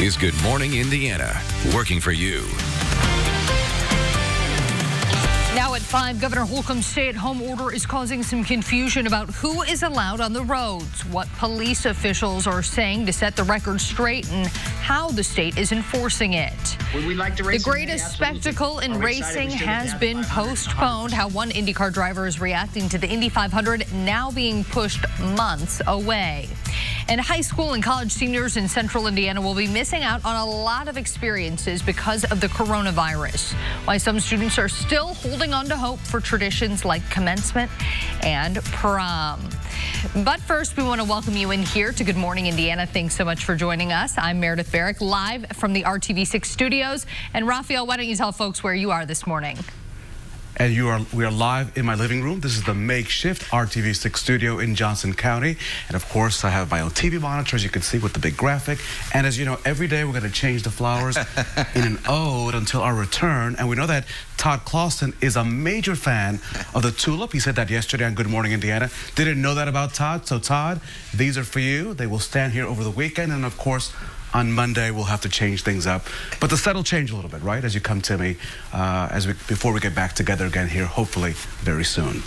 is Good Morning Indiana, working for you. Now at 5, Governor Holcomb's stay-at-home order is causing some confusion about who is allowed on the roads, what police officials are saying to set the record straight, and how the state is enforcing it. The greatest spectacle in racing has been postponed. How one IndyCar driver is reacting to the Indy 500 now being pushed months away. And high school and college seniors in central Indiana will be missing out on a lot of experiences because of the coronavirus. Why some students are still holding on to hope for traditions like commencement and prom. But first, we want to welcome you in here to Good Morning Indiana. Thanks so much for joining us. I'm Meredith Barrick, live from the RTV6 studios. And Raphael, why don't you tell folks where you are this morning? And we are live in my living room. This is the makeshift RTV6 studio in Johnson County. And of course, I have my own TV monitor, as you can see, with the big graphic. And as you know, every day we're going to change the flowers in an ode until our return. And we know that Todd Clausen is a major fan of the tulip. He said that yesterday on Good Morning Indiana. Didn't know that about Todd. So Todd, these are for you. They will stand here over the weekend. And of course, on Monday, we'll have to change things up. But the set will change a little bit, right? As you come to me, before we get back together again here, hopefully very soon.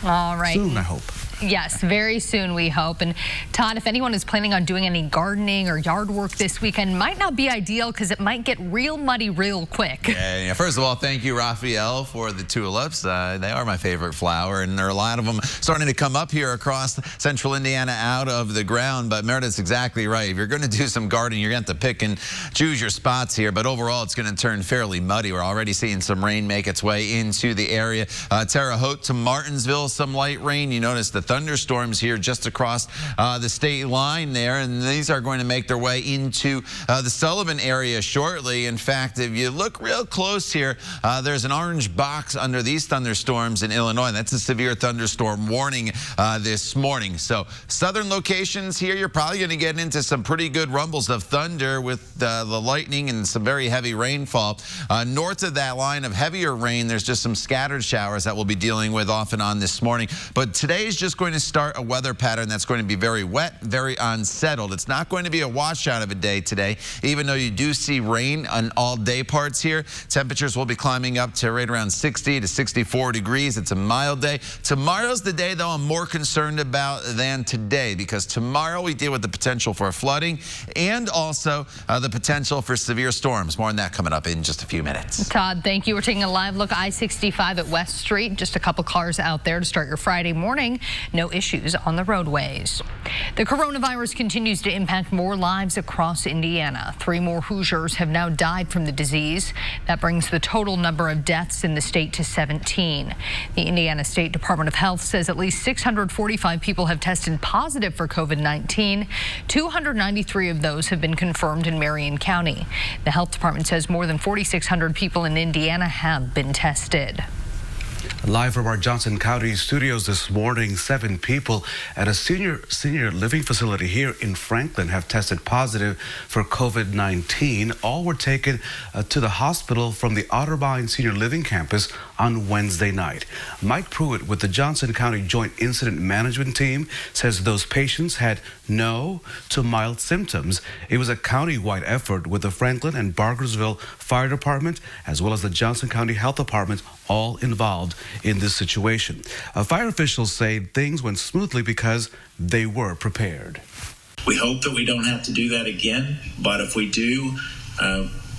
All right. Soon, I hope. Yes, very soon, we hope. And Todd, if anyone is planning on doing any gardening or yard work this weekend, might not be ideal because it might get real muddy real quick. Yeah, first of all, thank you, Raphael, for the tulips. They are my favorite flower, and there are a lot of them starting to come up here across central Indiana out of the ground. But Meredith's exactly right. If you're going to do some gardening, you're going to have to pick and choose your spots here. But overall, it's going to turn fairly muddy. We're already seeing some rain make its way into the area. Terre Haute to Martinsville, some light rain. You notice the thunderstorms here just across the state line there, and these are going to make their way into the Sullivan area shortly. In fact, if you look real close here, there's an orange box under these thunderstorms in Illinois. That's a severe thunderstorm warning this morning. So southern locations here, you're probably going to get into some pretty good rumbles of thunder with the lightning and some very heavy rainfall. North of that line of heavier rain, there's just some scattered showers that we'll be dealing with off and on this morning. But today is just going to start a weather pattern that's going to be very wet, very unsettled. It's not going to be a washout of a day today, even though you do see rain on all day parts here. Temperatures will be climbing up to right around 60 to 64 degrees. It's a mild day. Tomorrow's the day, though, I'm more concerned about than today, because tomorrow we deal with the potential for flooding and also the potential for severe storms. More on that coming up in just a few minutes. Todd, thank you. We're taking a live look I-65 at West Street. Just a couple cars out there to start your Friday morning. No issues on the roadways. The coronavirus continues to impact more lives across Indiana. 3 more Hoosiers have now died from the disease. That brings the total number of deaths in the state to 17. The Indiana State Department of Health says at least 645 people have tested positive for COVID-19. 293 of those have been confirmed in Marion County. The health department says more than 4,600 people in Indiana have been tested. Live from our Johnson County studios this morning, 7 people at a senior living facility here in Franklin have tested positive for COVID-19. All were taken to the hospital from the Otterbein Senior Living Campus on Wednesday night. Mike Pruitt with the Johnson County Joint Incident Management Team says those patients had no to mild symptoms. It was a county-wide effort with the Franklin and Bargersville Fire Department as well as the Johnson County Health Department all involved in this situation. Fire officials say things went smoothly because they were prepared. We hope that we don't have to do that again, but if we do,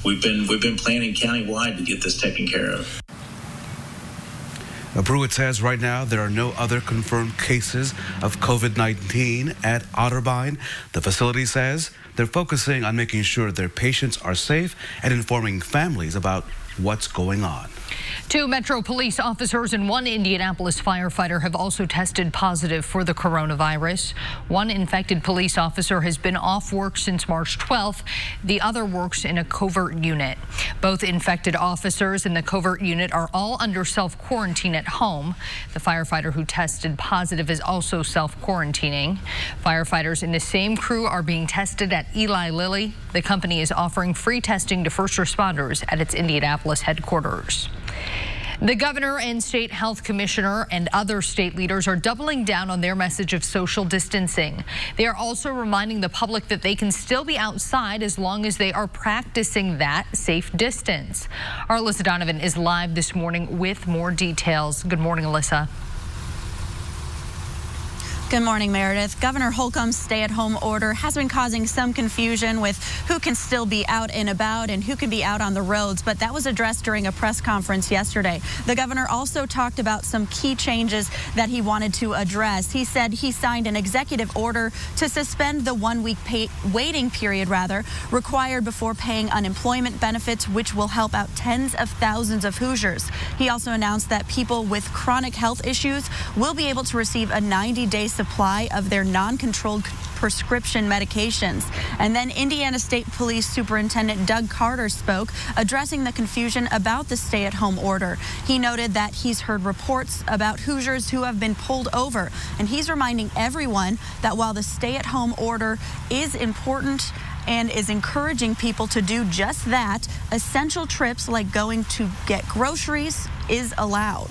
we've been planning countywide to get this taken care of. Pruitt says right now there are no other confirmed cases of COVID-19 at Otterbein. The facility says they're focusing on making sure their patients are safe and informing families about what's going on. 2 Metro police officers and 1 Indianapolis firefighter have also tested positive for the coronavirus. 1 infected police officer has been off work since March 12th. The other works in a covert unit. Both infected officers in the covert unit are all under self-quarantine at home. The firefighter who tested positive is also self-quarantining. Firefighters in the same crew are being tested at Eli Lilly. The company is offering free testing to first responders at its Indianapolis headquarters. The governor and state health commissioner and other state leaders are doubling down on their message of social distancing. They are also reminding the public that they can still be outside as long as they are practicing that safe distance. Our Alyssa Donovan is live this morning with more details. Good morning, Alyssa. Good morning, Meredith. Governor Holcomb's stay-at-home order has been causing some confusion with who can still be out and about and who can be out on the roads, but that was addressed during a press conference yesterday. The governor also talked about some key changes that he wanted to address. He said he signed an executive order to suspend the one-week waiting period required before paying unemployment benefits, which will help out tens of thousands of Hoosiers. He also announced that people with chronic health issues will be able to receive a 90-day supply of their non-controlled prescription medications. And then Indiana State Police Superintendent Doug Carter spoke, addressing the confusion about the stay-at-home order. He noted that he's heard reports about Hoosiers who have been pulled over, and he's reminding everyone that while the stay-at-home order is important and is encouraging people to do just that, essential trips like going to get groceries is allowed.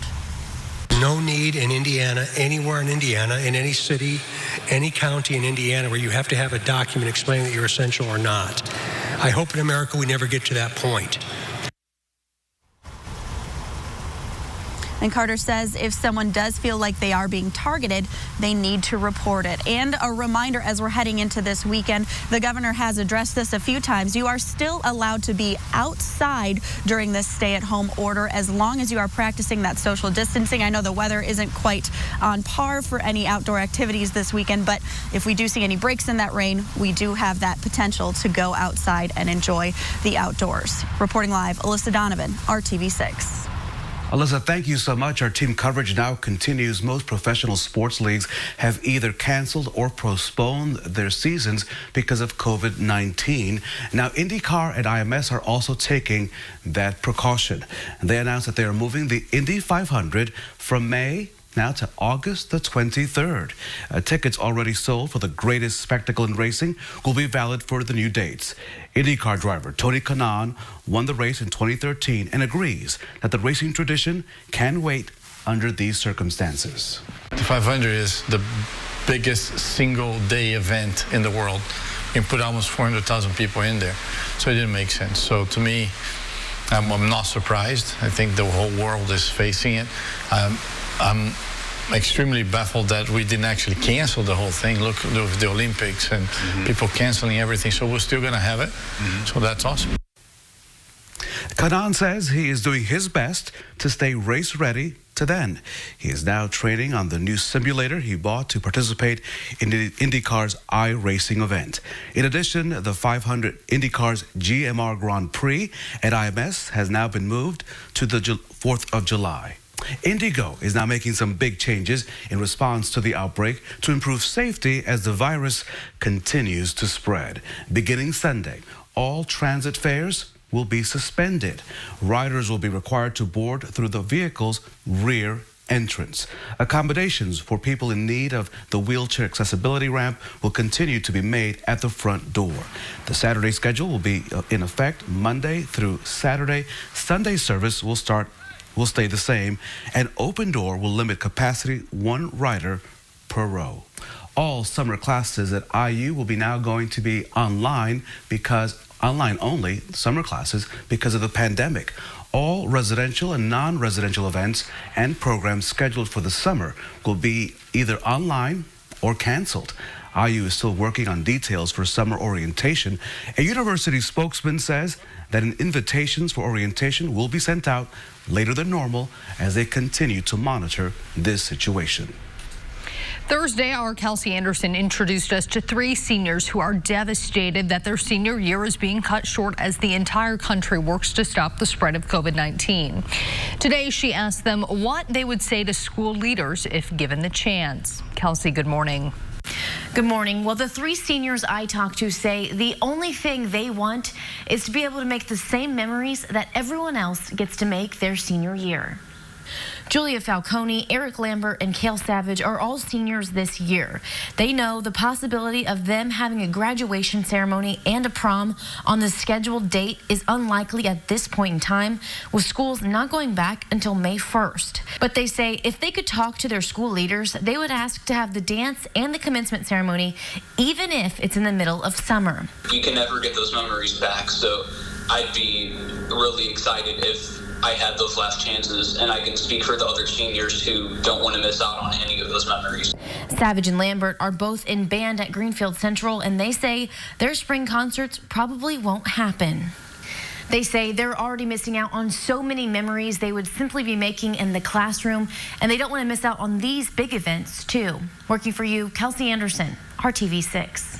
No need in Indiana, anywhere in Indiana, in any city, any county in Indiana where you have to have a document explaining that you're essential or not. I hope in America we never get to that point. And Carter says if someone does feel like they are being targeted, they need to report it. And a reminder, as we're heading into this weekend, the governor has addressed this a few times. You are still allowed to be outside during this stay-at-home order as long as you are practicing that social distancing. I know the weather isn't quite on par for any outdoor activities this weekend, but if we do see any breaks in that rain, we do have that potential to go outside and enjoy the outdoors. Reporting live, Alyssa Donovan, RTV6. Alyssa, thank you so much. Our team coverage now continues. Most professional sports leagues have either canceled or postponed their seasons because of COVID-19. Now, IndyCar and IMS are also taking that precaution. They announced that they are moving the Indy 500 from May now to August the 23rd. Tickets already sold for the greatest spectacle in racing will be valid for the new dates. IndyCar driver Tony Kanaan won the race in 2013 and agrees that the racing tradition can wait under these circumstances. The 500 is the biggest single-day event in the world. You can put almost 400,000 people in there, so it didn't make sense. So to me, I'm not surprised. I think the whole world is facing it. I'm extremely baffled that we didn't actually cancel the whole thing. Look with the Olympics and people canceling everything. So we're still going to have it. So that's awesome. Kanaan says he is doing his best to stay race ready to then. He is now training on the new simulator he bought to participate in IndyCar's iRacing event. In addition, the 500 IndyCar's GMR Grand Prix at IMS has now been moved to the 4th of July. Indigo is now making some big changes in response to the outbreak to improve safety as the virus continues to spread. Beginning Sunday, all transit fares will be suspended. Riders will be required to board through the vehicle's rear entrance. Accommodations for people in need of the wheelchair accessibility ramp will continue to be made at the front door. The Saturday schedule will be in effect Monday through Saturday. Sunday service will stay the same, and Open Door will limit capacity 1 rider per row. All summer classes at IU will be now going to be online only summer classes because of the pandemic. All residential and non-residential events and programs scheduled for the summer will be either online or canceled. IU is still working on details for summer orientation. A university spokesman says that invitations for orientation will be sent out later than normal as they continue to monitor this situation. Thursday, our Kelsey Anderson introduced us to 3 seniors who are devastated that their senior year is being cut short as the entire country works to stop the spread of COVID-19. Today, she asked them what they would say to school leaders if given the chance. Kelsey, good morning. Good morning. Well, the 3 seniors I talked to say the only thing they want is to be able to make the same memories that everyone else gets to make their senior year. Julia Falcone, Eric Lambert, and Cale Savage are all seniors this year. They know the possibility of them having a graduation ceremony and a prom on the scheduled date is unlikely at this point in time, with schools not going back until May 1st. But they say if they could talk to their school leaders, they would ask to have the dance and the commencement ceremony, even if it's in the middle of summer. You can never get those memories back, so I'd be really excited if I had those last chances, and I can speak for the other seniors who don't want to miss out on any of those memories. Savage and Lambert are both in band at Greenfield Central, and they say their spring concerts probably won't happen. They say they're already missing out on so many memories they would simply be making in the classroom, and they don't want to miss out on these big events, too. Working for you, Kelsey Anderson, RTV6.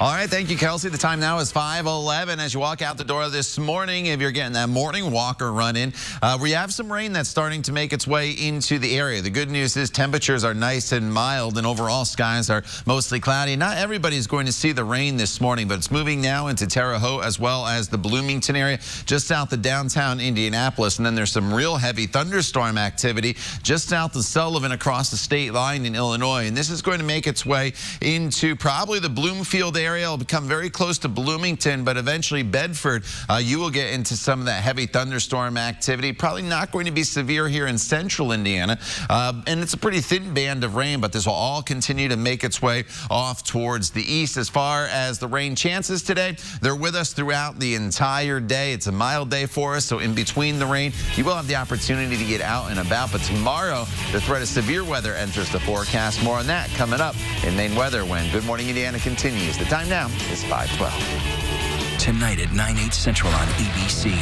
All right, thank you, Kelsey. The time now is 5:11. As you walk out the door this morning, if you're getting that morning walk or run in, we have some rain that's starting to make its way into the area. The good news is temperatures are nice and mild, and overall skies are mostly cloudy. Not everybody's going to see the rain this morning, but it's moving now into Terre Haute as well as the Bloomington area, just south of downtown Indianapolis. And then there's some real heavy thunderstorm activity just south of Sullivan across the state line in Illinois. And this is going to make its way into probably the Bloomfield area. It'll become very close to Bloomington, but eventually Bedford, you will get into some of that heavy thunderstorm activity. Probably not going to be severe here in central Indiana, and it's a pretty thin band of rain, but this will all continue to make its way off towards the east. As far as the rain chances today, they're with us throughout the entire day. It's a mild day for us, so in between the rain, you will have the opportunity to get out and about. But tomorrow, the threat of severe weather enters the forecast. More on that coming up in Maine Weather when Good Morning Indiana continues. The time now is 5:12. Tonight at 9/8 Central on ABC.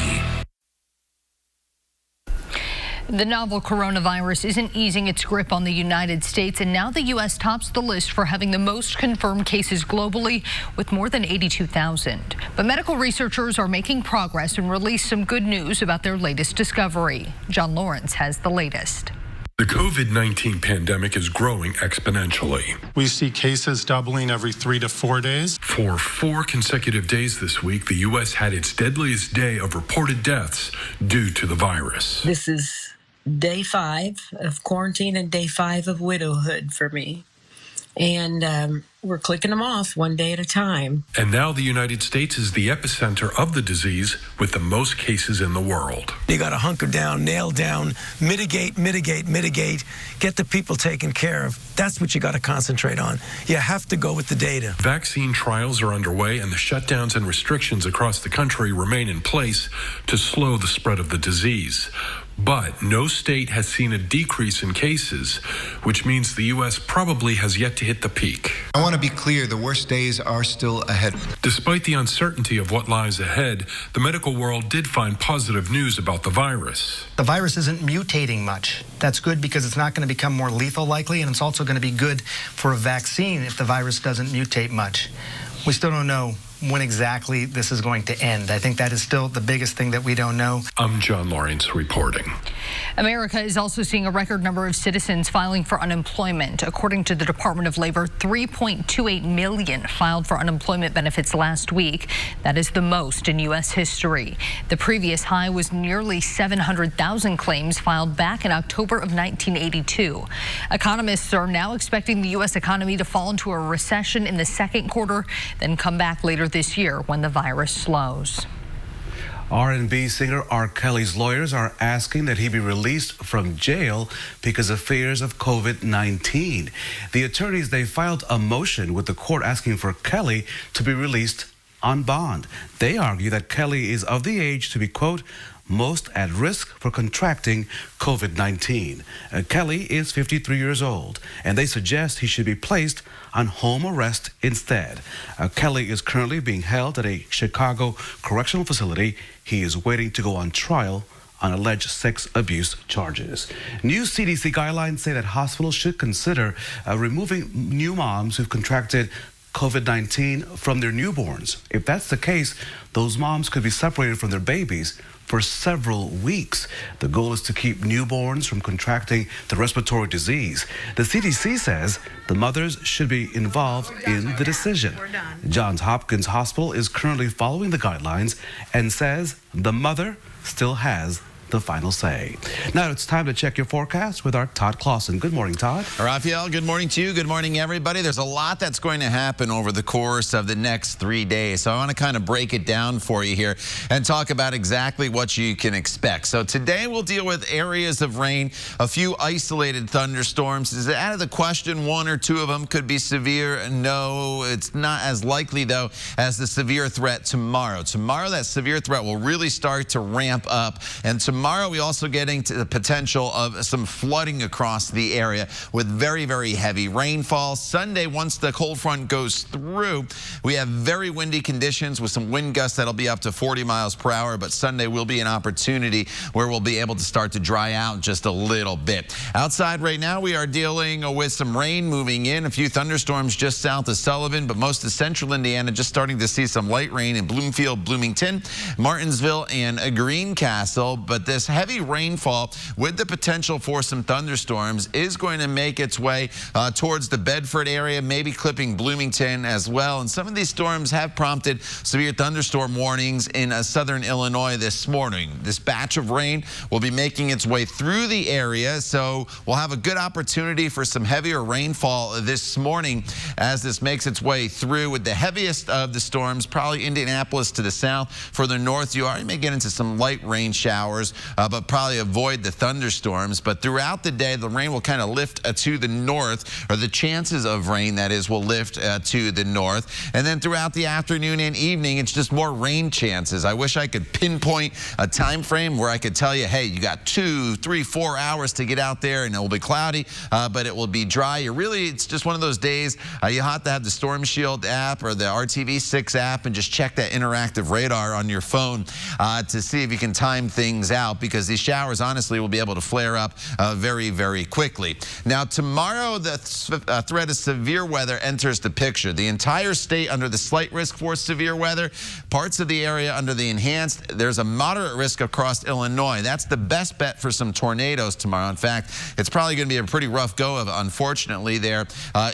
The novel coronavirus isn't easing its grip on the United States, and now the U.S. tops the list for having the most confirmed cases globally, with more than 82,000. But medical researchers are making progress and released some good news about their latest discovery. John Lawrence has the latest. The COVID-19 pandemic is growing exponentially. We see cases doubling every 3 to 4 days. For 4 consecutive days this week, the U.S. had its deadliest day of reported deaths due to the virus. This is day 5 of quarantine and day 5 of widowhood for me. And we're clicking them off one day at a time. And now the United States is the epicenter of the disease with the most cases in the world. You got to hunker down, nail down, mitigate, get the people taken care of. That's what you got to concentrate on. You have to go with the data. Vaccine trials are underway, and the shutdowns and restrictions across the country remain in place to slow the spread of the disease. But no state has seen a decrease in cases, which means the U.S. probably has yet to hit the peak. I want to be clear, the worst days are still ahead. Despite the uncertainty of what lies ahead, the medical world did find positive news about the virus. The virus isn't mutating much. That's good because it's not going to become more lethal likely, and it's also going to be good for a vaccine if the virus doesn't mutate much. We still don't know when exactly this is going to end. I think that is still the biggest thing that we don't know. I'm John Lawrence reporting. America is also seeing a record number of citizens filing for unemployment. According to the Department of Labor, 3.28 million filed for unemployment benefits last week. That is the most in U.S. history. The previous high was nearly 700,000 claims filed back in October of 1982. Economists are now expecting the U.S. economy to fall into a recession in the second quarter, then come back later this year when the virus slows. R&B singer R. Kelly's lawyers are asking that he be released from jail because of fears of COVID-19. The attorneys, they filed a motion with the court asking for Kelly to be released on bond. They argue that Kelly is of the age to be, quote, most at risk for contracting COVID-19. Kelly is 53 years old, and they suggest he should be placed on home arrest instead. Kelly is currently being held at a Chicago correctional facility. He is waiting to go on trial on alleged sex abuse charges. New CDC guidelines say that hospitals should consider removing new moms who've contracted COVID-19 from their newborns. If that's the case, those moms could be separated from their babies for several weeks. The goal is to keep newborns from contracting the respiratory disease. The CDC says the mothers should be involved in the decision. Johns Hopkins Hospital is currently following the guidelines and says the mother still has the final say. Now it's time to check your forecast with our Todd Clausen. Good morning, Todd. Raphael, good morning to you. Good morning, everybody. There's a lot that's going to happen over the course of the next 3 days. So I want to kind of break it down for you here and talk about exactly what you can expect. So today we'll deal with areas of rain, a few isolated thunderstorms. Is it out of the question one or two of them could be severe? No, it's not as likely, though, as the severe threat tomorrow. Tomorrow, that severe threat will really start to ramp up. And tomorrow, we also getting to the potential of some flooding across the area with very, very heavy rainfall. Sunday, once the cold front goes through, we have very windy conditions with some wind gusts that'll be up to 40 miles per hour. But Sunday will be an opportunity where we'll be able to start to dry out just a little bit. Outside right now, we are dealing with some rain moving in, a few thunderstorms just south of Sullivan, but most of central Indiana just starting to see some light rain in Bloomfield, Bloomington, Martinsville, and Greencastle. But this heavy rainfall with the potential for some thunderstorms is going to make its way towards the Bedford area, maybe clipping Bloomington as well. And some of these storms have prompted severe thunderstorm warnings in southern Illinois this morning. This batch of rain will be making its way through the area, so we'll have a good opportunity for some heavier rainfall this morning as this makes its way through, with the heaviest of the storms probably Indianapolis to the south. Further north, you may get into some light rain showers, but probably avoid the thunderstorms. But throughout the day, the rain will kind of lift to the north, or the chances of rain, that is, will lift to the north. And then throughout the afternoon and evening, it's just more rain chances. I wish I could pinpoint a time frame where I could tell you, hey, you got 2, 3, 4 hours to get out there and it will be cloudy, but it will be dry. It's just one of those days you have to have the Storm Shield app or the RTV6 app and just check that interactive radar on your phone to see if you can time things out, because these showers honestly will be able to flare up very, very quickly. Now tomorrow, the threat of severe weather enters the picture. The entire state under the slight risk for severe weather, parts of the area under the enhanced. There's a moderate risk across Illinois. That's the best bet for some tornadoes tomorrow. In fact, it's probably going to be a pretty rough go of, unfortunately, there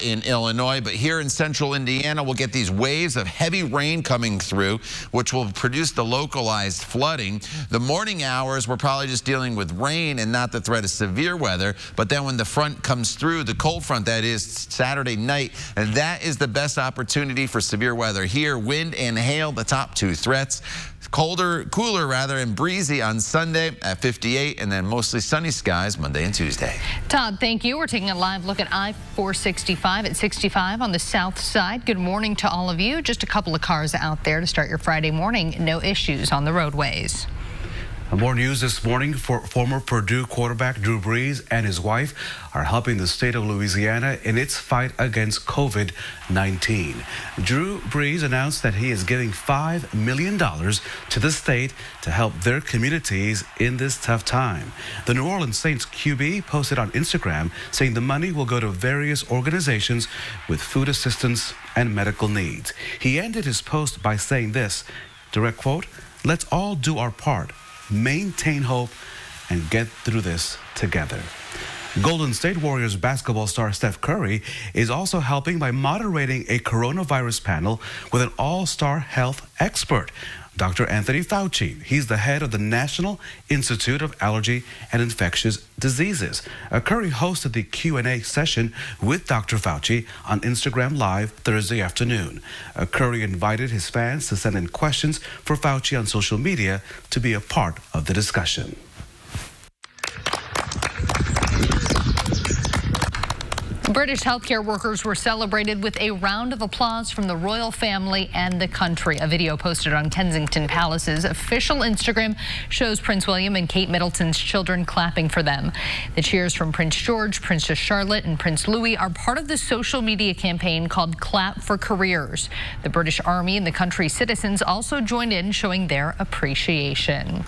in Illinois. But here in central Indiana, we'll get these waves of heavy rain coming through, which will produce the localized flooding. The morning hours, we're probably just dealing with rain and not the threat of severe weather. But then when the front comes through, the cold front, that is Saturday night, and that is the best opportunity for severe weather here. Wind and hail, the top two threats. Cooler rather, and breezy on Sunday at 58, and then mostly sunny skies Monday and Tuesday. Todd, thank you. We're taking a live look at I-465 at 65 on the south side. Good morning to all of you. Just a couple of cars out there to start your Friday morning. No issues on the roadways. More news this morning. Former Purdue quarterback Drew Brees and his wife are helping the state of Louisiana in its fight against COVID-19. Drew Brees announced that he is giving $5 million to the state to help their communities in this tough time. The New Orleans Saints QB posted on Instagram saying the money will go to various organizations with food assistance and medical needs. He ended his post by saying this, direct quote, "Let's all do our part. Maintain hope and get through this together." Golden State Warriors basketball star Steph Curry is also helping by moderating a coronavirus panel with an all-star health expert, Dr. Anthony Fauci. He's the head of the National Institute of Allergy and Infectious Diseases. Curry hosted the Q&A session with Dr. Fauci on Instagram Live Thursday afternoon. Curry invited his fans to send in questions for Fauci on social media to be a part of the discussion. British healthcare workers were celebrated with a round of applause from the royal family and the country. A video posted on Kensington Palace's official Instagram shows Prince William and Kate Middleton's children clapping for them. The cheers from Prince George, Princess Charlotte, and Prince Louis are part of the social media campaign called Clap for Careers. The British Army and the country's citizens also joined in, showing their appreciation.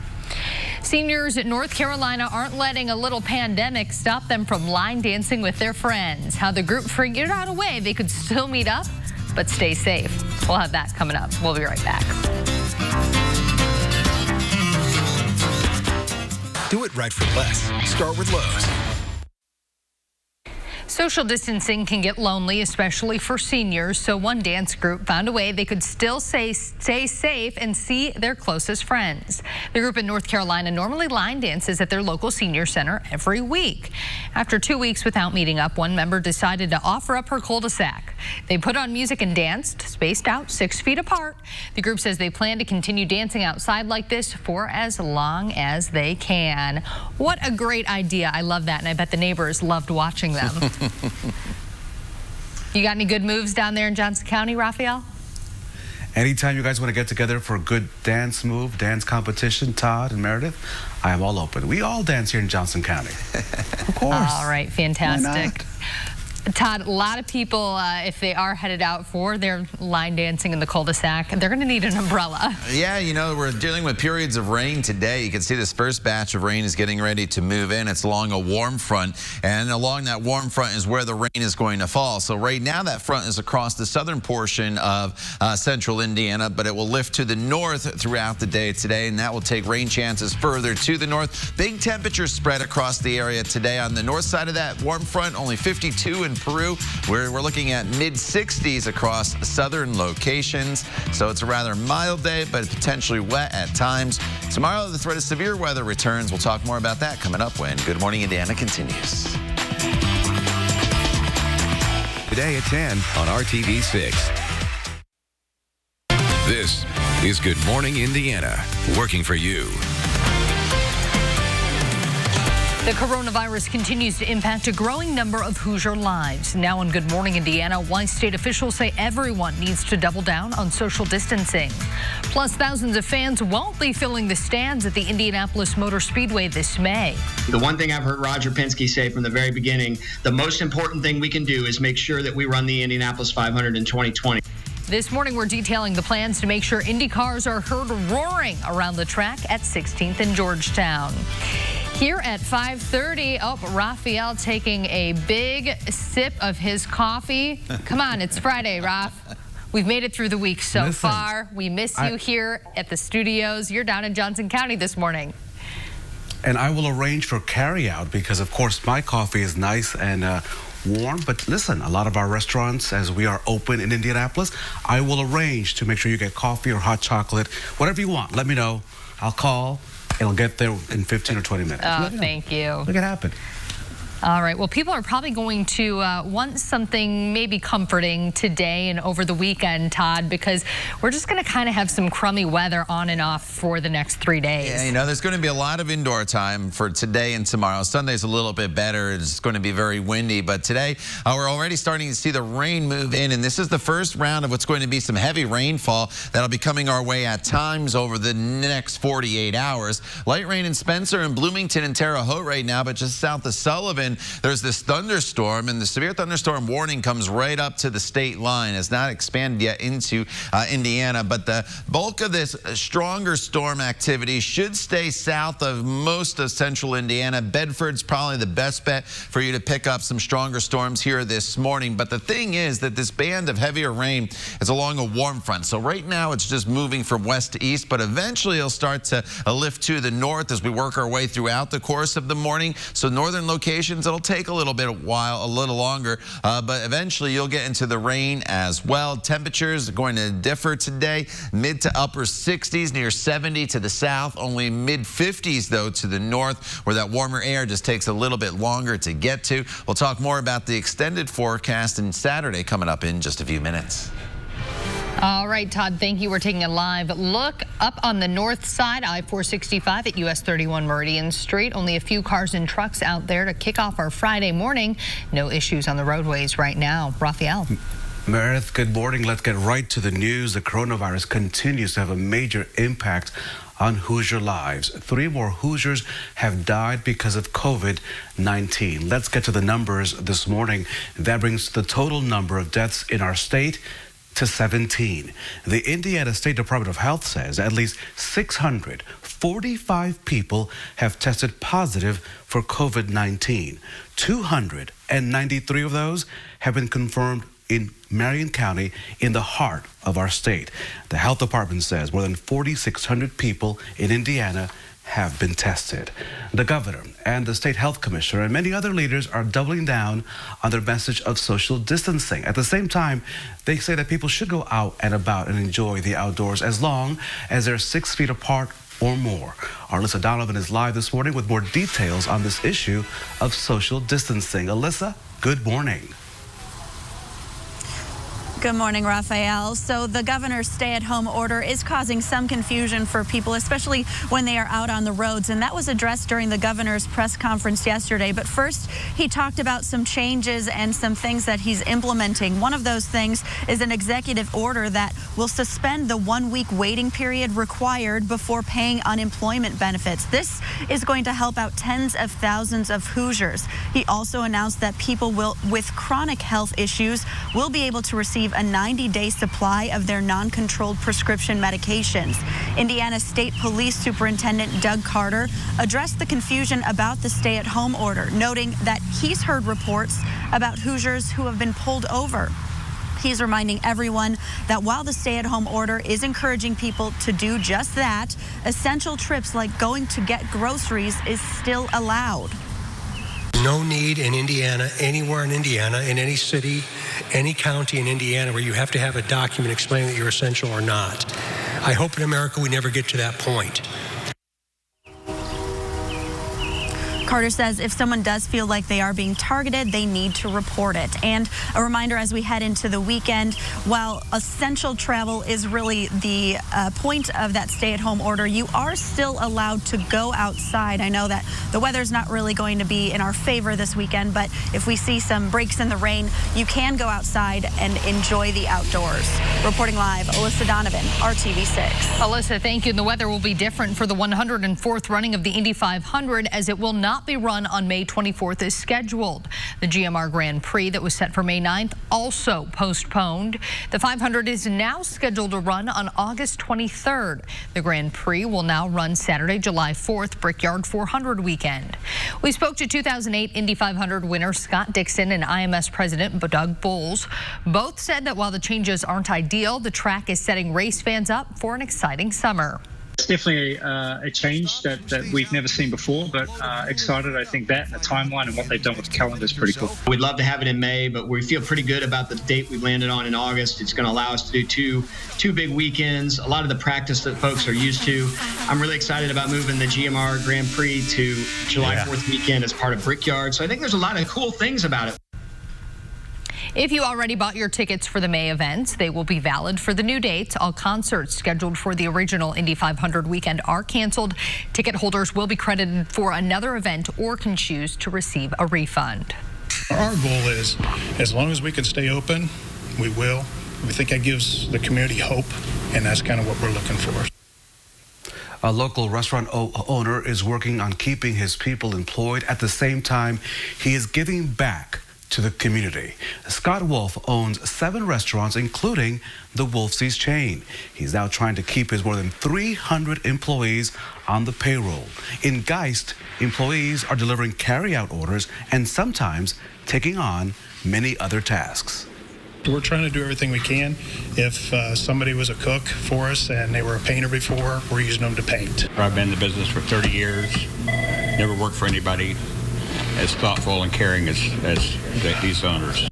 Seniors in North Carolina aren't letting a little pandemic stop them from line dancing with their friends. How the group figured out a way they could still meet up, but stay safe. We'll have that coming up. We'll be right back. Do it right for less. Start with Lowe's. Social distancing can get lonely, especially for seniors, so one dance group found a way they could still stay safe and see their closest friends. The group in North Carolina normally line dances at their local senior center every week. After 2 weeks without meeting up, one member decided to offer up her cul-de-sac. They put on music and danced, spaced out 6 feet apart. The group says they plan to continue dancing outside like this for as long as they can. What a great idea. I love that, and I bet the neighbors loved watching them. You got any good moves down there in Johnson County, Raphael? Anytime you guys want to get together for a good dance competition, Todd and Meredith, I am all open. We all dance here in Johnson County. Of course. All right, fantastic. Todd, a lot of people, if they are headed out for their line dancing in the cul-de-sac, they're going to need an umbrella. Yeah, you know, we're dealing with periods of rain today. You can see this first batch of rain is getting ready to move in. It's along a warm front, and along that warm front is where the rain is going to fall. So right now that front is across the southern portion of central Indiana, but it will lift to the north throughout the day today, and that will take rain chances further to the north. Big temperature spread across the area today. On the north side of that warm front, only 52 in Peru, where we're looking at mid-60s across southern locations. So it's a rather mild day, but potentially wet at times. Tomorrow, the threat of severe weather returns. We'll talk more about that coming up when Good Morning Indiana continues. Today at 10 on RTV6. This is Good Morning Indiana, working for you. The coronavirus continues to impact a growing number of Hoosier lives. Now on Good Morning Indiana, why state officials say everyone needs to double down on social distancing. Plus, thousands of fans won't be filling the stands at the Indianapolis Motor Speedway this May. The one thing I've heard Roger Penske say from the very beginning, the most important thing we can do is make sure that we run the Indianapolis 500 in 2020. This morning, we're detailing the plans to make sure Indy cars are heard roaring around the track at 16th and Georgetown. Here at 5:30, Raphael taking a big sip of his coffee. Come on, it's Friday, Raph. We've made it through the week so far. We miss you here at the studios. You're down in Johnson County this morning. And I will arrange for carry-out because, of course, my coffee is nice and warm. But listen, a lot of our restaurants, as we are open in Indianapolis, I will arrange to make sure you get coffee or hot chocolate, whatever you want. Let me know. I'll call. It'll get there in 15 or 20 minutes. Oh, thank you. Look, it happen. All right. Well, people are probably going to want something maybe comforting today and over the weekend, Todd, because we're just going to kind of have some crummy weather on and off for the next 3 days. Yeah, you know, there's going to be a lot of indoor time for today and tomorrow. Sunday's a little bit better. It's going to be very windy, but today we're already starting to see the rain move in, and this is the first round of what's going to be some heavy rainfall that'll be coming our way at times over the next 48 hours. Light rain in Spencer and Bloomington and Terre Haute right now, but just south of Sullivan, there's this thunderstorm, and the severe thunderstorm warning comes right up to the state line. It's not expanded yet into Indiana, but the bulk of this stronger storm activity should stay south of most of central Indiana. Bedford's probably the best bet for you to pick up some stronger storms here this morning. But the thing is that this band of heavier rain is along a warm front. So right now it's just moving from west to east, but eventually it'll start to lift to the north as we work our way throughout the course of the morning. So northern locations, it'll take a little longer, but eventually you'll get into the rain as well. Temperatures are going to differ today, mid to upper 60s, near 70 to the south, only mid 50s though to the north, where that warmer air just takes a little bit longer to get to. We'll talk more about the extended forecast and Saturday coming up in just a few minutes. All right, Todd, thank you. We're taking a live look up on the north side, I-465 at US 31 Meridian Street. Only a few cars and trucks out there to kick off our Friday morning. No issues on the roadways right now. Raphael. Meredith, good morning. Let's get right to the news. The coronavirus continues to have a major impact on Hoosier lives. 3 more Hoosiers have died because of COVID-19. Let's get to the numbers this morning. That brings the total number of deaths in our state to 17. The Indiana State Department of Health says at least 645 people have tested positive for COVID-19. 293 of those have been confirmed in Marion County, in the heart of our state. The health department says more than 4,600 people in Indiana have been tested. The governor and the state health commissioner and many other leaders are doubling down on their message of social distancing. At the same time, they say that people should go out and about and enjoy the outdoors as long as they're 6 feet apart or more. Alyssa Donovan is live this morning with more details on this issue of social distancing. Alyssa, good morning. Good morning, Raphael. So the governor's stay-at-home order is causing some confusion for people, especially when they are out on the roads. And that was addressed during the governor's press conference yesterday. But first, he talked about some changes and some things that he's implementing. One of those things is an executive order that will suspend the 1-week waiting period required before paying unemployment benefits. This is going to help out tens of thousands of Hoosiers. He also announced that people with chronic health issues will be able to receive a 90-day supply of their non-controlled prescription medications. Indiana State Police Superintendent Doug Carter addressed the confusion about the stay-at-home order, noting that he's heard reports about Hoosiers who have been pulled over. He's reminding everyone that while the stay-at-home order is encouraging people to do just that, essential trips like going to get groceries is still allowed. No need in Indiana, anywhere in Indiana, in any city, any county in Indiana where you have to have a document explaining that you're essential or not. I hope in America we never get to that point. Carter says if someone does feel like they are being targeted, they need to report it. And a reminder as we head into the weekend, while essential travel is really the point of that stay-at-home order, you are still allowed to go outside. I know that the weather's not really going to be in our favor this weekend, but if we see some breaks in the rain, you can go outside and enjoy the outdoors. Reporting live, Alyssa Donovan, RTV6. Alyssa, thank you. And the weather will be different for the 104th running of the Indy 500 as it will not be run on May 24th as scheduled. The GMR Grand Prix that was set for May 9th also postponed. The 500 is now scheduled to run on August 23rd. The Grand Prix will now run Saturday, July 4th, Brickyard 400 weekend. We spoke to 2008 Indy 500 winner Scott Dixon and IMS President Doug Boles. Both said that while the changes aren't ideal, the track is setting race fans up for an exciting summer. It's definitely a change that we've never seen before, but excited. I think that and the timeline and what they've done with the calendar is pretty cool. We'd love to have it in May, but we feel pretty good about the date we landed on in August. It's going to allow us to do two big weekends, a lot of the practice that folks are used to. I'm really excited about moving the GMR Grand Prix to July 4th weekend as part of Brickyard. So I think there's a lot of cool things about it. If you already bought your tickets for the May events, they will be valid for the new dates. All concerts scheduled for the original Indy 500 weekend are canceled. Ticket holders will be credited for another event or can choose to receive a refund. Our goal is, as long as we can stay open, we will. We think that gives the community hope, and that's kind of what we're looking for. A local restaurant owner is working on keeping his people employed. At the same time, he is giving back to the community. Scott Wolf owns 7 restaurants, including the Wolfsie's chain. He's now trying to keep his more than 300 employees on the payroll. In Geist, employees are delivering carry-out orders and sometimes taking on many other tasks. We're trying to do everything we can. If somebody was a cook for us and they were a painter before, we're using them to paint. I've been in the business for 30 years, never worked for anybody as thoughtful and caring as these owners.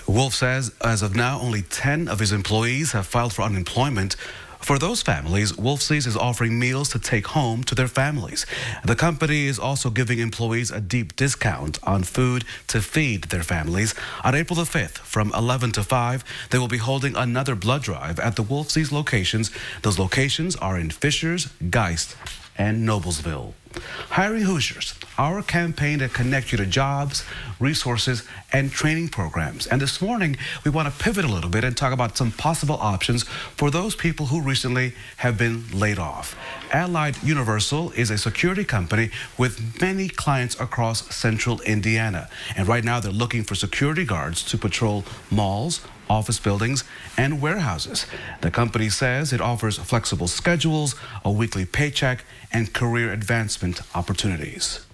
Wolf says as of now, only 10 of his employees have filed for unemployment. For those families, Wolfsie's is offering meals to take home to their families. The company is also giving employees a deep discount on food to feed their families. On April the 5th, from 11 to 5, they will be holding another blood drive at the Wolfsie's locations. Those locations are in Fishers, Geist, and Noblesville. Hiring Hoosiers, our campaign to connect you to jobs, resources, and training programs. And this morning, we want to pivot a little bit and talk about some possible options for those people who recently have been laid off. Allied Universal is a security company with many clients across central Indiana. And right now, they're looking for security guards to patrol malls, office buildings, and warehouses. The company says it offers flexible schedules, a weekly paycheck, and career advancement opportunities.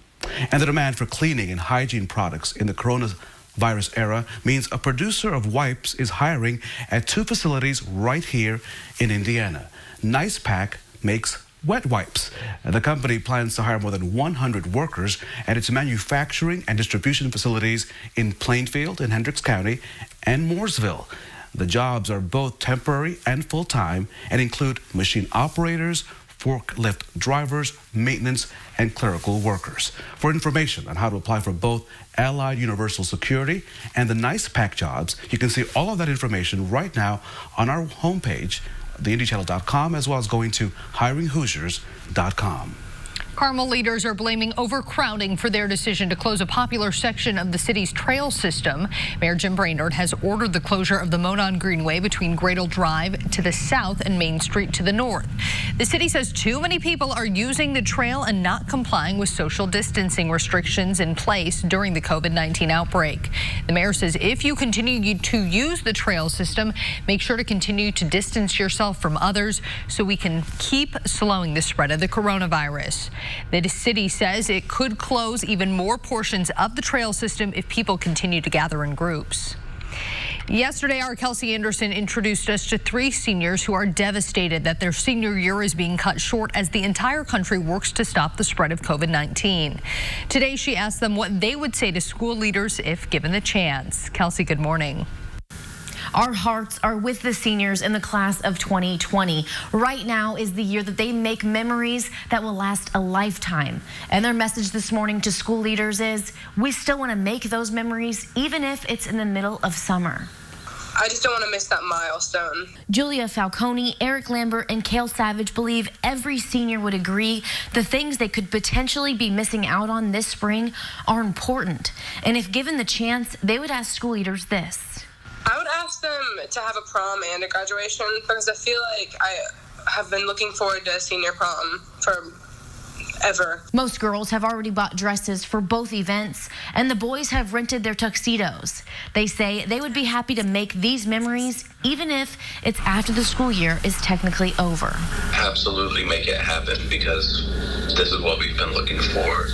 And the demand for cleaning and hygiene products in the coronavirus era means a producer of wipes is hiring at 2 facilities right here in Indiana. Nice Pack makes Wet Wipes. The company plans to hire more than 100 workers at its manufacturing and distribution facilities in Plainfield in Hendricks County and Mooresville. The jobs are both temporary and full-time and include machine operators, forklift drivers, maintenance, and clerical workers. For information on how to apply for both Allied Universal Security and the NICE-PAC jobs, you can see all of that information right now on our homepage, theindychannel.com, as well as going to hiringhoosiers.com. Carmel leaders are blaming overcrowding for their decision to close a popular section of the city's trail system. Mayor Jim Brainerd has ordered the closure of the Monon Greenway between Gradle Drive to the south and Main Street to the north. The city says too many people are using the trail and not complying with social distancing restrictions in place during the COVID-19 outbreak. The mayor says if you continue to use the trail system, make sure to continue to distance yourself from others so we can keep slowing the spread of the coronavirus. The city says it could close even more portions of the trail system if people continue to gather in groups. Yesterday, our Kelsey Anderson introduced us to 3 seniors who are devastated that their senior year is being cut short as the entire country works to stop the spread of COVID-19. Today, she asked them what they would say to school leaders if given the chance. Kelsey, good morning. Our hearts are with the seniors in the class of 2020. Right now is the year that they make memories that will last a lifetime. And their message this morning to school leaders is, we still want to make those memories, even if it's in the middle of summer. I just don't want to miss that milestone. Julia Falcone, Eric Lambert, and Cale Savage believe every senior would agree the things they could potentially be missing out on this spring are important. And if given the chance, they would ask school leaders this. I would ask them to have a prom and a graduation because I feel like I have been looking forward to a senior prom forever. Most girls have already bought dresses for both events, and the boys have rented their tuxedos. They say they would be happy to make these memories, even if it's after the school year is technically over. Absolutely make it happen because this is what we've been looking forward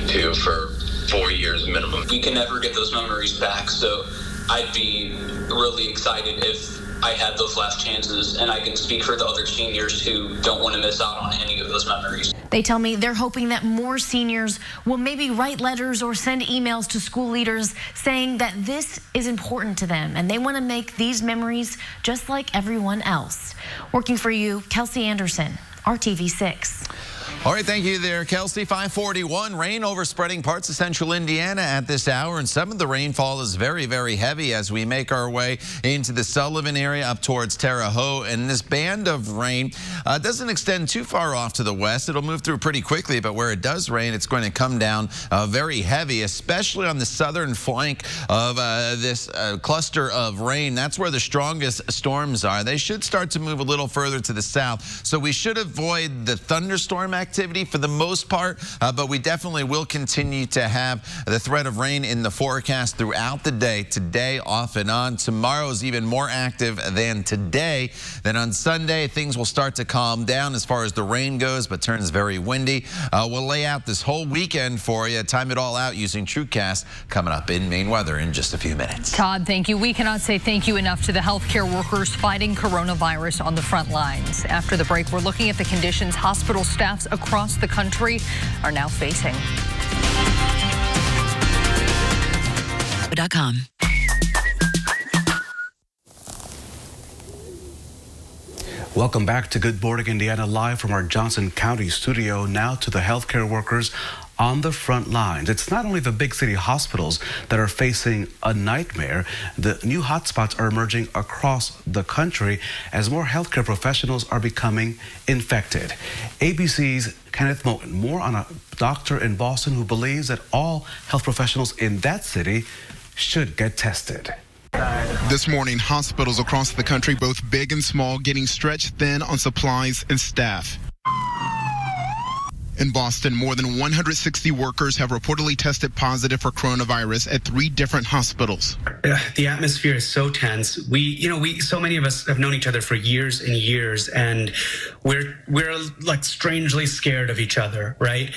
to for 4 years minimum. We can never get those memories back, so I'd be really excited if I had those last chances, and I can speak for the other seniors who don't want to miss out on any of those memories. They tell me they're hoping that more seniors will maybe write letters or send emails to school leaders saying that this is important to them and they want to make these memories just like everyone else. Working for you, Kelsey Anderson, RTV6. All right, thank you there, Kelsey. 541, rain overspreading parts of central Indiana at this hour, and some of the rainfall is very, very heavy as we make our way into the Sullivan area up towards Terre Haute. And this band of rain doesn't extend too far off to the west. It'll move through pretty quickly, but where it does rain, it's going to come down very heavy, especially on the southern flank of this cluster of rain. That's where the strongest storms are. They should start to move a little further to the south, so we should avoid the thunderstorm activity for the most part, but we definitely will continue to have the threat of rain in the forecast throughout the day. Today, off and on. Tomorrow is even more active than today. Then on Sunday, things will start to calm down as far as the rain goes, but turns very windy. We'll lay out this whole weekend for you, time it all out using TrueCast coming up in Maine Weather in just a few minutes. Todd, thank you. We cannot say thank you enough to the healthcare workers fighting coronavirus on the front lines. After the break, we're looking at the conditions hospital staffs across the country are now facing. .com. Welcome back to Good Morning Indiana, live from our Johnson County studio. Now to the healthcare workers on the front lines. It's not only the big city hospitals that are facing a nightmare. The new hotspots are emerging across the country as more healthcare professionals are becoming infected. ABC's Kenneth Moten, more on a doctor in Boston who believes that all health professionals in that city should get tested. This morning, hospitals across the country, both big and small, getting stretched thin on supplies and staff. In Boston, more than 160 workers have reportedly tested positive for coronavirus at 3 different hospitals. The atmosphere is so tense. So many of us have known each other for years and years, and we're like strangely scared of each other, right?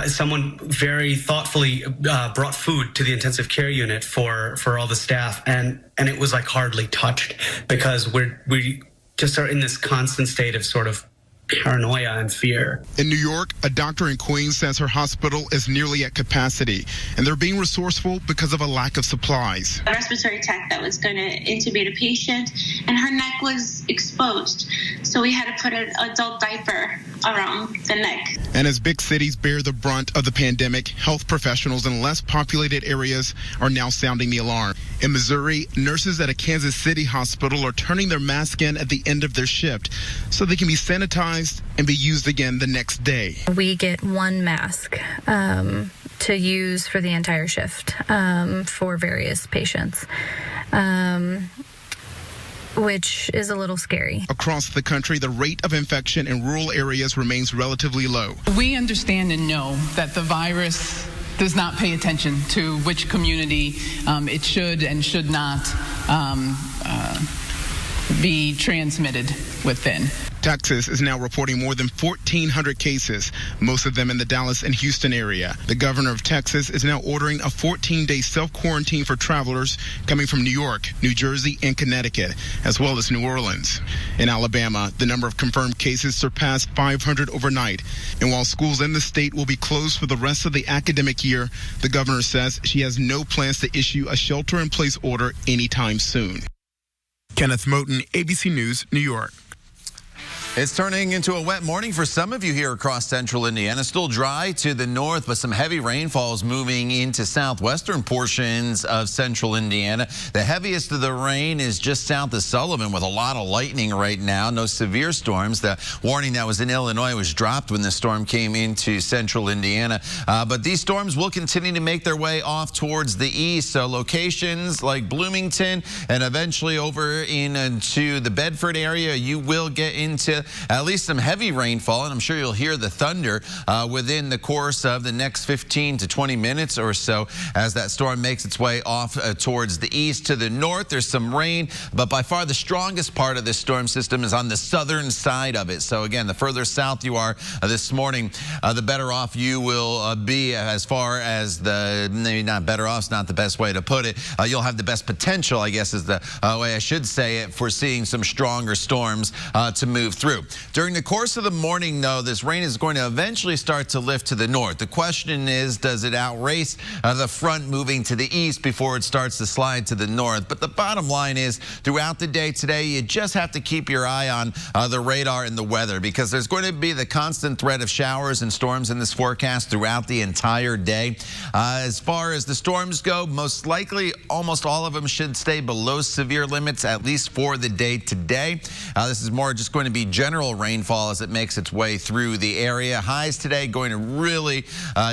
Someone very thoughtfully brought food to the intensive care unit for all the staff, and it was like hardly touched because we just are in this constant state of sort of paranoia and fear. In New York, a doctor in Queens says her hospital is nearly at capacity, and they're being resourceful because of a lack of supplies. A respiratory tech that was going to intubate a patient, and her neck was exposed, so we had to put an adult diaper around the neck. And as big cities bear the brunt of the pandemic, health professionals in less populated areas are now sounding the alarm. In Missouri, nurses at a Kansas City hospital are turning their mask in at the end of their shift so they can be sanitized and be used again the next day. We get one mask to use for the entire shift for various patients, which is a little scary. Across the country, the rate of infection in rural areas remains relatively low. We understand and know that the virus does not pay attention to which community it should and should not be transmitted within. Texas is now reporting more than 1,400 cases, most of them in the Dallas and Houston area. The governor of Texas is now ordering a 14-day self-quarantine for travelers coming from New York, New Jersey, and Connecticut, as well as New Orleans. In Alabama, the number of confirmed cases surpassed 500 overnight. And while schools in the state will be closed for the rest of the academic year, the governor says she has no plans to issue a shelter-in-place order anytime soon. Kenneth Moten, ABC News, New York. It's turning into a wet morning for some of you here across central Indiana. Still dry to the north, but some heavy rainfalls moving into southwestern portions of central Indiana. The heaviest of the rain is just south of Sullivan with a lot of lightning right now. No severe storms. The warning that was in Illinois was dropped when the storm came into central Indiana. But these storms will continue to make their way off towards the east. So locations like Bloomington and eventually over into the Bedford area, you will get into at least some heavy rainfall, and I'm sure you'll hear the thunder within the course of the next 15 to 20 minutes or so as that storm makes its way off towards the east. To the north, there's some rain, but by far the strongest part of this storm system is on the southern side of it. So again, the further south you are this morning, the better off you will be as far as the, maybe not better off, is not the best way to put it. You'll have the best potential, I guess is the way I should say it, for seeing some stronger storms to move through. During the course of the morning, though, this rain is going to eventually start to lift to the north. The question is, does it outrace the front moving to the east before it starts to slide to the north? But the bottom line is, throughout the day today, you just have to keep your eye on the radar and the weather, because there's going to be the constant threat of showers and storms in this forecast throughout the entire day. As far as the storms go, most likely almost all of them should stay below severe limits, at least for the day today. This is more just going to be general rainfall as it makes its way through the area. Highs today going to really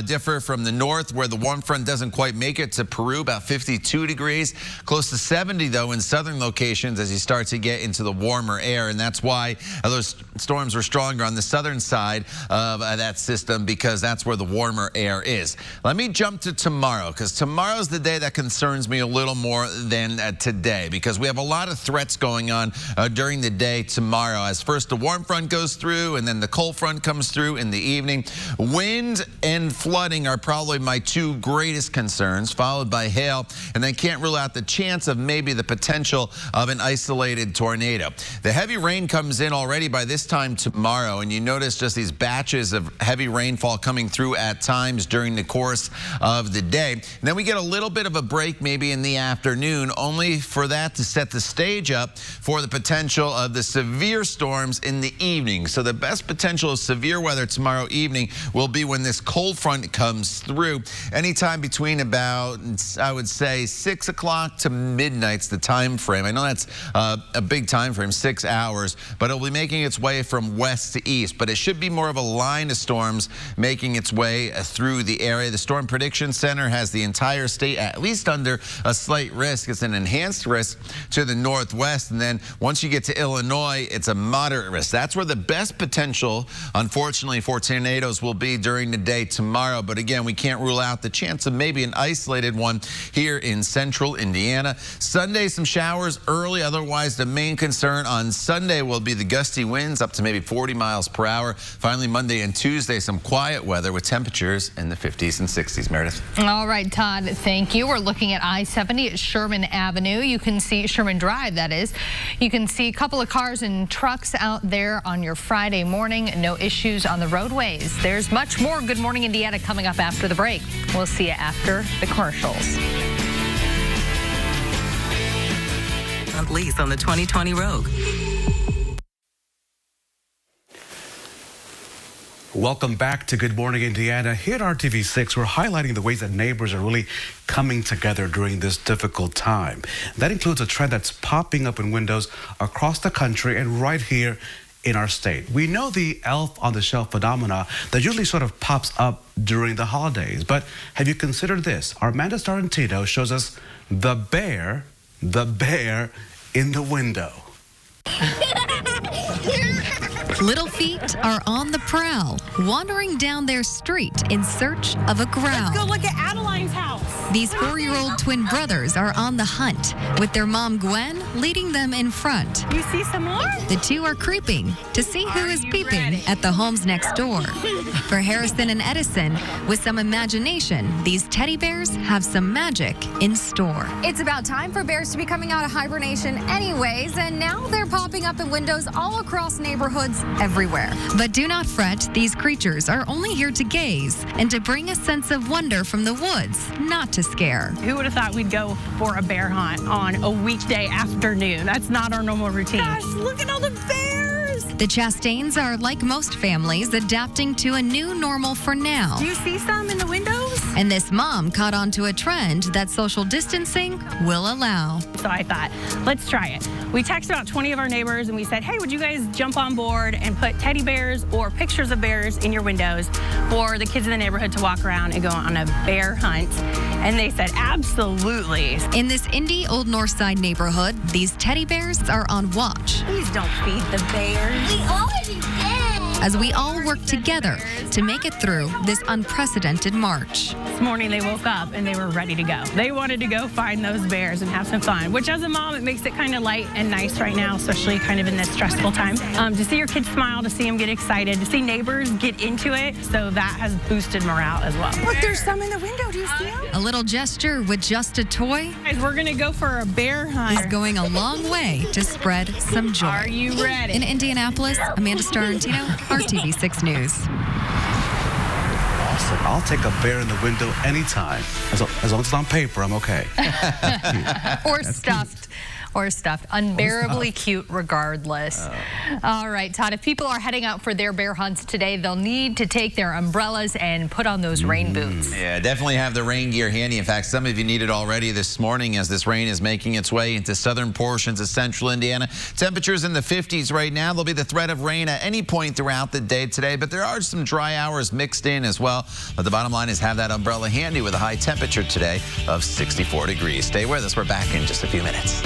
differ from the north, where the warm front doesn't quite make it to Peru, about 52 degrees. Close to 70, though, in southern locations as you start to get into the warmer air. And that's why those storms are stronger on the southern side of that system, because that's where the warmer air is. Let me jump to tomorrow, because tomorrow's the day that concerns me a little more than today, because we have a lot of threats going on during the day tomorrow. As first the warm front goes through, and then the cold front comes through in the evening. Wind and flooding are probably my two greatest concerns, followed by hail, and I can't rule out the chance of maybe the potential of an isolated tornado. The heavy rain comes in already by this time tomorrow, and you notice just these batches of heavy rainfall coming through at times during the course of the day. And then we get a little bit of a break maybe in the afternoon, only for that to set the stage up for the potential of the severe storms in the evening. So the best potential of severe weather tomorrow evening will be when this cold front comes through. Anytime between about, I would say, 6 o'clock to midnight's the time frame. I know that's a big time frame, 6 hours, but it'll be making its way from west to east. But it should be more of a line of storms making its way through the area. The Storm Prediction Center has the entire state at least under a slight risk. It's an enhanced risk to the northwest. And then once you get to Illinois, it's a moderate risk. That's where the best potential, unfortunately, for tornadoes will be during the day tomorrow. But again, we can't rule out the chance of maybe an isolated one here in central Indiana. Sunday, some showers early. Otherwise, the main concern on Sunday will be the gusty winds up to maybe 40 miles per hour. Finally, Monday and Tuesday, some quiet weather with temperatures in the 50s and 60s. Meredith. All right, Todd, thank you. We're looking at I-70 at Sherman Avenue. You can see Sherman Drive, that is. You can see a couple of cars and trucks out out there on your Friday morning. No issues on the roadways. There's much more Good Morning Indiana coming up after the break. We'll see you after the commercials. Lease on the 2020 Rogue. Welcome back to Good Morning Indiana. Here at RTV6, we're highlighting the ways that neighbors are really coming together during this difficult time. That includes a trend that's popping up in windows across the country and right here in our state. We know the elf on the shelf phenomena that usually sort of pops up during the holidays. But have you considered this? Armando Starantino shows us the bear in the window. Little feet are on the prowl, wandering down their street in search of a growl. Let's go look at Adeline's house. These 4-year-old twin brothers are on the hunt, with their mom Gwen leading them in front. You see some more? The two are creeping to see who is peeping at the homes next door. For Harrison and Edison, with some imagination, these teddy bears have some magic in store. It's about time for bears to be coming out of hibernation anyways, and now they're popping up in windows all across neighborhoods everywhere. But do not fret, these creatures are only here to gaze and to bring a sense of wonder from the woods, not to scare. Who would have thought we'd go for a bear hunt on a weekday afternoon? That's not our normal routine. Gosh, look at all the bears! The Chastains are, like most families, adapting to a new normal for now. Do you see some in the windows? And this mom caught on to a trend that social distancing will allow. So I thought, let's try it. We texted about 20 of our neighbors and we said, hey, would you guys jump on board and put teddy bears or pictures of bears in your windows for the kids in the neighborhood to walk around and go on a bear hunt? And they said, absolutely. In this Indy Old North Side neighborhood, these teddy bears are on watch. Please don't feed the bears. We already did. As we all work together to make it through this unprecedented March. This morning they woke up and they were ready to go. They wanted to go find those bears and have some fun, which as a mom, it makes it kind of light and nice right now, especially kind of in this stressful time. To see your kids smile, to see them get excited, to see neighbors get into it, so that has boosted morale as well. Look, there's some in the window. Do you see them? A little gesture with just a toy. Guys, we're gonna go for a bear hunt. Is going a long way to spread some joy. Are you ready? In Indianapolis, Amanda Starantino, RTV6 News. Awesome. I'll take a bear in the window anytime. As long as it's on paper, I'm okay. Or stuffed. Or stuffed. Unbearably cute regardless. All right, Todd, if people are heading out for their bear hunts today, they'll need to take their umbrellas and put on those rain boots. Yeah, definitely have the rain gear handy. In fact, some of you need it already this morning as this rain is making its way into southern portions of central Indiana. Temperatures in the 50s right now. There'll be the threat of rain at any point throughout the day today, but there are some dry hours mixed in as well. But the bottom line is have that umbrella handy with a high temperature today of 64 degrees. Stay with us. We're back in just a few minutes.